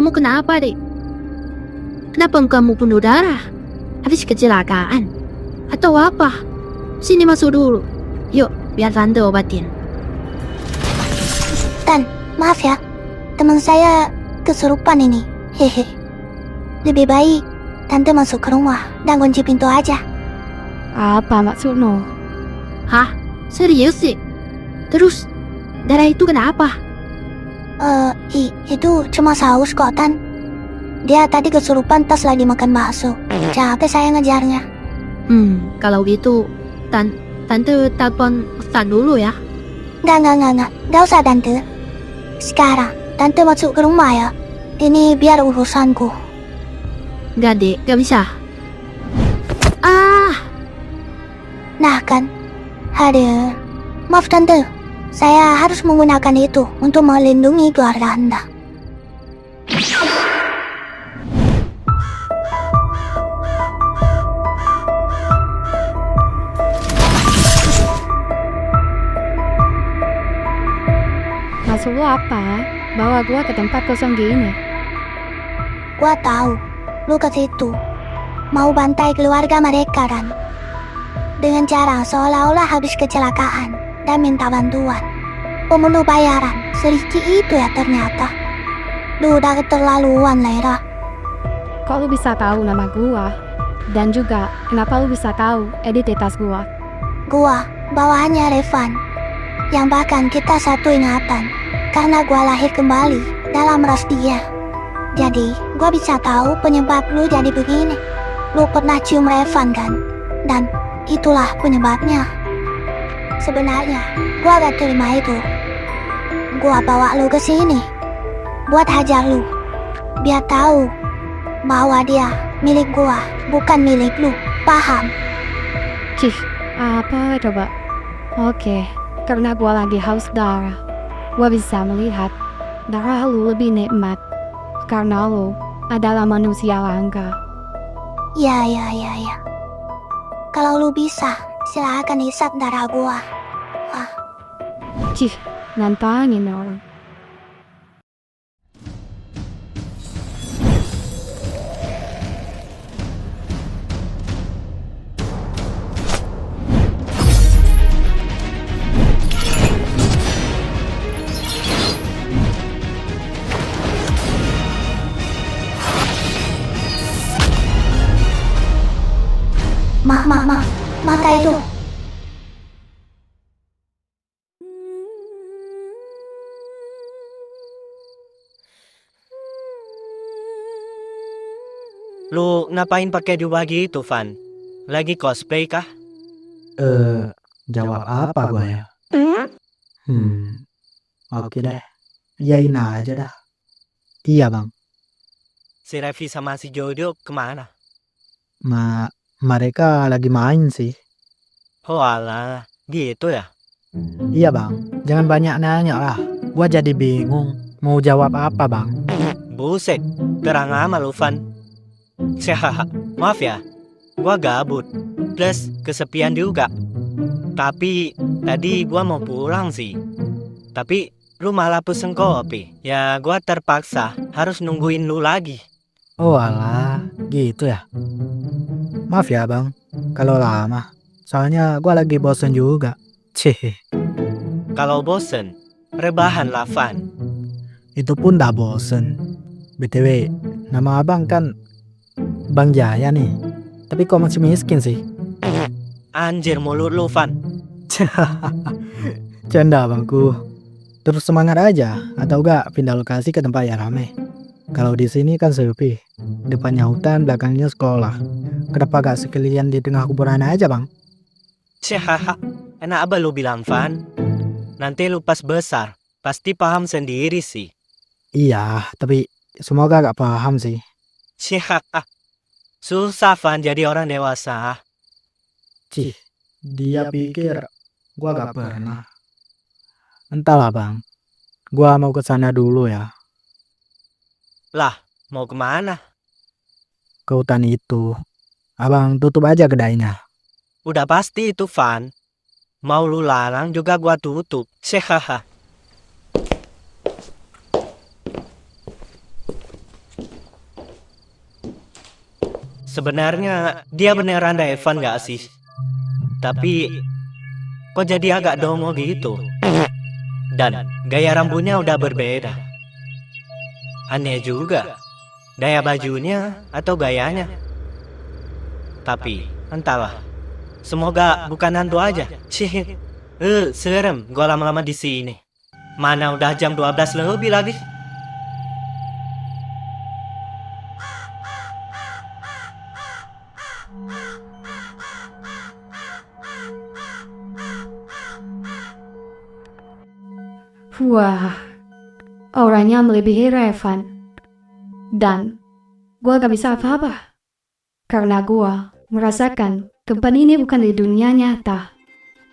Kamu kenapa, Dek? Kenapa kamu bunuh darah? Habis kecelakaan? Atau apa? Sini masuk dulu. Yuk, biar tante obatin. Tan, maaf ya. Teman saya kesurupan ini. Hehe. Lebih baik tante masuk ke rumah dan kunci pintu aja. Apa maksudmu? Hah? Serius sih? Terus, darah itu kenapa? Itu cuma saus kok, Tan. Dia tadi kesurupan tas lagi makan bakso. Capek saya ngejarnya. Kalau gitu, tante telepon Ustaz dulu ya. Nggak usah, Tante. Sekarang, Tante masuk ke rumah ya. Ini biar urusanku. Nggak, Dek, nggak bisa. Ah! Nah kan, hadir. Maaf Tante, saya harus menggunakan itu untuk melindungi keluarga Anda. Maksud lu apa? Bawa gua ke tempat kosong gini. Gua tahu, lu ke situ mau bantai keluarga mereka kan? Dengan cara seolah-olah habis kecelakaan dan minta bantuan. Pembunuh bayaran, sedikit itu ya ternyata. Lu udah keterlaluan, Lera. Kok lu bisa tahu nama gua? Dan juga, kenapa lu bisa tahu identitas gua? Gua bawahannya Revan, yang bahkan kita satu ingatan, karena gua lahir kembali dalam ras dia. Jadi, gua bisa tahu penyebab lu jadi begini. Lu pernah cium Revan kan? Dan itulah penyebabnya. Sebenarnya, gua gak terima itu. Gua bawa lu ke sini buat hajar lu, biar tahu bahwa dia milik gua, bukan milik lu. Paham? Cih, apa coba? Oke, karena gua lagi haus darah. Gua bisa melihat darah lu lebih nikmat. Karena lu adalah manusia langka. Ya. Kalau lu bisa, silakan hisap darah gua. Cih, nantangin orang. Mata itu. Lu ngapain pakai jubah gitu, Van? Lagi cosplay kah? Jawab apa gua ya? Oke deh. Iyain aja dah. Iya bang. Si Revi sama si Jojo kemana? Mereka lagi main sih. Oh alah, gitu ya? Iya bang. Jangan banyak nanya lah. Gua jadi bingung. Mau jawab apa bang? Buset, terang amat lu, Van. Maaf ya, gua gabut. Plus kesepian juga. Tapi tadi gua mau pulang sih. Tapi lu malah pesen kopi. Ya gua terpaksa harus nungguin lu lagi. Oh alah, gitu ya. Maaf ya bang, kalau lama. Soalnya gua lagi bosen juga. Cih, Kalau bosen, rebahan lah, Van. itu pun dah bosen. BTW, nama abang kan Bang Jaya nih. Tapi kok masih miskin sih? Anjir mulut lu, Van. Canda abangku. Terus semangat aja, atau enggak pindah lokasi ke tempat yang rame. Kalau di sini kan sepi. Depannya hutan, belakangnya sekolah. Kenapa gak sekalian di tengah kuburan aja bang? Enak apa lu bilang, Van? Nanti lu pas besar, pasti paham sendiri sih. Iya, tapi semoga gak paham sih. Susah, Van, jadi orang dewasa. Cih, dia pikir gua gak pernah. Entahlah bang, gua mau ke sana dulu ya. Lah, mau kemana? Ke hutan itu. Abang tutup aja kedainya. Udah pasti itu, Van. Mau lu larang juga gua tutup. Sebenarnya dia beneran ada Evan gak sih? Tapi kok jadi agak dongo gitu? Dan gaya rambutnya udah berbeda. Aneh juga, gaya bajunya atau gayanya. Tapi entahlah, semoga bukan hantu aja. Cih, serem gua lama-lama di sini. Mana udah jam 12 lebih lagi. Wah, orangnya melebihi Revan. Dan gua gak bisa apa-apa. Karena gua merasakan tempat ini bukan di dunia nyata,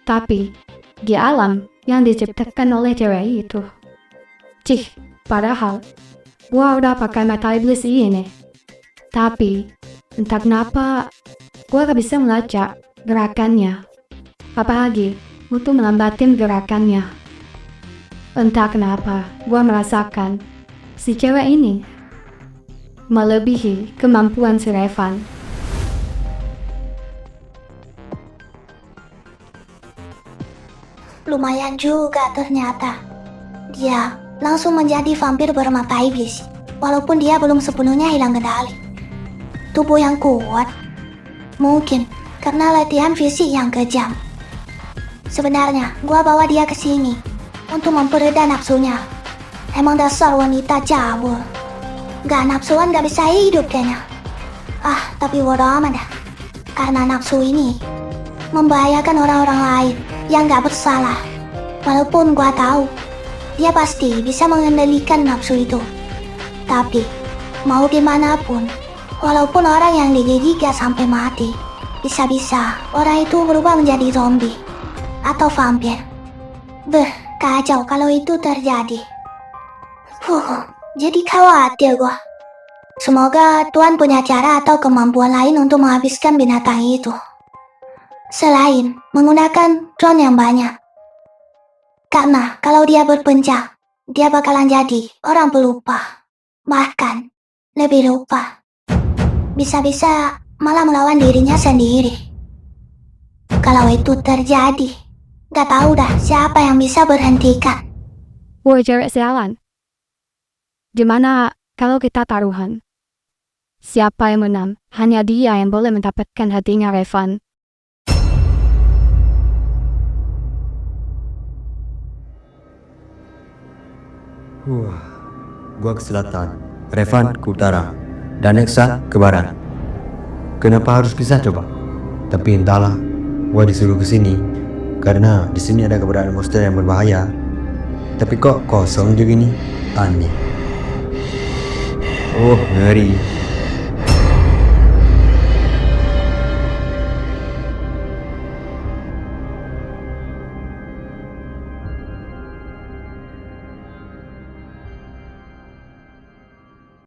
tapi di alam yang diciptakan oleh cewek itu. Cih, padahal gua udah pakai mata iblis ini. Tapi entah kenapa gua gak bisa melacak gerakannya. Apalagi untuk melambatin gerakannya. Entah kenapa gua merasakan si cewek ini melebihi kemampuan si Revan. Lumayan juga ternyata. Dia langsung menjadi vampir bermata iblis, walaupun dia belum sepenuhnya hilang kendali. Tubuh yang kuat, mungkin karena latihan fisik yang kejam. Sebenarnya, gua bawa dia ke sini untuk mempereda nafsunya. Emang dasar wanita cabul. Gak nafsuan gak bisa hidup kayaknya. Tapi bodo amat dah. Karena nafsu ini membahayakan orang-orang lain yang gak bersalah. Walaupun gua tahu dia pasti bisa mengendalikan nafsu itu. Tapi mau gimana pun, walaupun orang yang digigit gak sampai mati, bisa-bisa orang itu berubah menjadi zombie atau vampir. Kacau kalau itu terjadi. Jadi khawatir gua. Semoga Tuhan punya cara atau kemampuan lain untuk menghabiskan binatang itu. Selain menggunakan drone yang banyak. Karena kalau dia berpencar, dia bakalan jadi orang pelupa. Bahkan lebih lupa. Bisa-bisa malah melawan dirinya sendiri. Kalau itu terjadi, gak tahu dah siapa yang bisa berhentikan. Woi cewek sialan. Gimana kalau kita taruhan? Siapa yang menang? Hanya dia yang boleh mendapatkan hatinya Revan. Gua ke selatan, Revan ke utara, dan Nexa ke barat. Kenapa harus pisah coba? Tapi entahlah, gua disuruh ke sini karena di sini ada keberadaan monster yang berbahaya. Tapi kok kosong juga gini? Aneh. Ngeri.